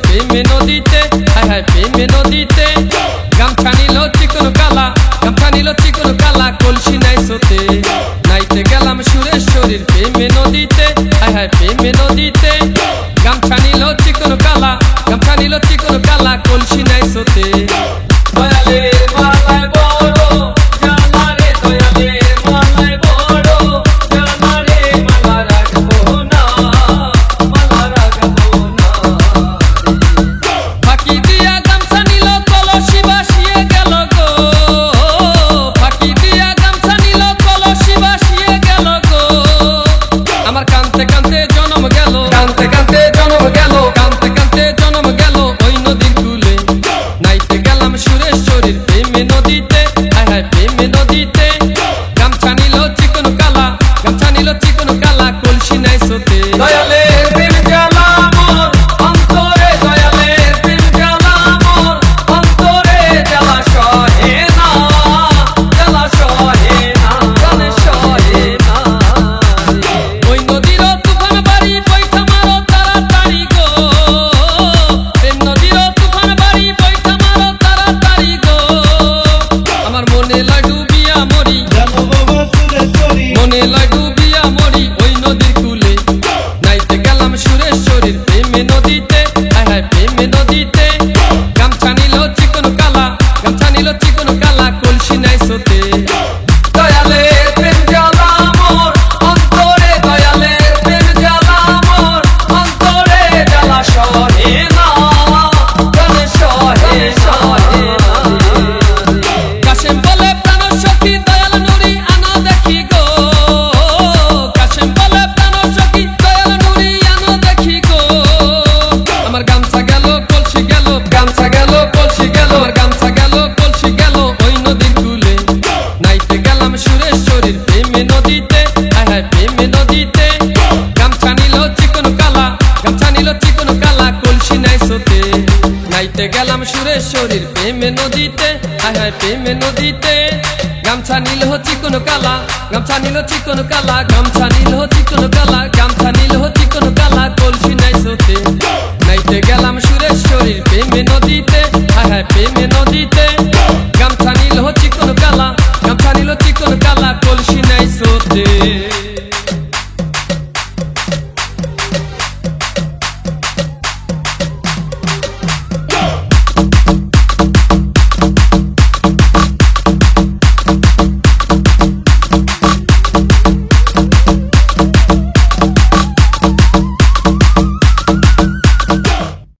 প্রেমে নদীতে, হায় হায় প্রেমে নদীতে। গামছা নিল চিকন কালা, গামছা নিল চিকন কালা, কলসি নাই সোতে। নাইতে গেলাম সুরেশ্বরীর প্রেমে নদীতে, হায় হায় প্রেমে নদীতে। গামছা নিল চিকন কালা, গামছা নিল চিকন কালা, কলসি নাই সোতে। দয়ালের মালায় বড় জানা রে, দয়ালের মালায় বড় জানা রে, মালা রাখবো না, মালা রাখবো না। ফাঁকি দিয়া গামছা নিল কলসি ভাসিয়ে গেল গো, ফাঁকি দিয়া গামছা নিল কলসি ভাসিয়ে গেল গো। আমার কানতে কানতে জনম গেল, কানতে কানতে জনম গেল, কানতে কানতে জনম গেল ওই নদীর কূলে। নাইতে গেলাম সুরেশ্বরীর প্রেমে নদীতে, হায় হায় প্রেমে নদীতে। গামছা নিল চিকন কালা, গামছা নিল চিকন কালা, কলসি নাই সোতে। দয়ালের প্রেম জ্বালা মোর অন্তরে, দয়ালের প্রেম জ্বালা মোর অন্তরে, জ্বালা সহে না, জ্বালা সহে না, প্রাণে সহে না। ওই নদীর তুফান বাড়ি বৈঠা মারো তাড়াতাড়ি গো, প্রেম নদীর তুফান বাড়ি বৈঠা মারো তাড়াতাড়ি গো। আমার মনে লয় ডুবিয়া মরি, মনে লয় ডুবিয়া মরি ওই নদীর কূলে। নাইতে গেলাম সুরেশ্বরীর প্রেমে নদীতে, হায় হায় প্রেমে নদীতে। গামছা নিল চিকন কালা, গামছা নিল চিকন কালা, কলসি নাই সোতে। দয়ালের প্রেম জ্বালা মোর অন্তরে, দয়ালের প্রেম জ্বালা মোর অন্তরে, জ্বালা সহে না, প্রাণে সহে সহে না। কাশেম বলে প্রাণ সখী দয়াল নুরি আনো দেখি গো, কাশেম বলে প্রাণ সখী দয়াল নুরি আনো দেখি গো। আমার গামছা গেল কলসি গেল, গামছা গেল কলসি গেল, আমার গামছা গেল কলসি গেল ওই নদীর কূলে। নাইতে গেলাম সুরেশ্বরীর প্রেমে নদীতে, হায় হায় প্রেমে নদীতে। গামছা নিল চিকন কালা, গামছা নিল চিকন কালা, কলসি নাই সোতে। নাইতে গেলাম সুরেশ্বরীর প্রেমে নদীতে, হায় হায় প্রেমে নদীতে। গামছা নিল চিকন কালা, গামছা নিল চিকন কালা, গামছা নিল চিকন কালা, গামছা নিল চিকন কালা, কলসি নাই সোতে। নাইতে গেলাম সুরেশ্বরীর প্রেমে নদীতে, হায় হায় প্রেমে নদীতে।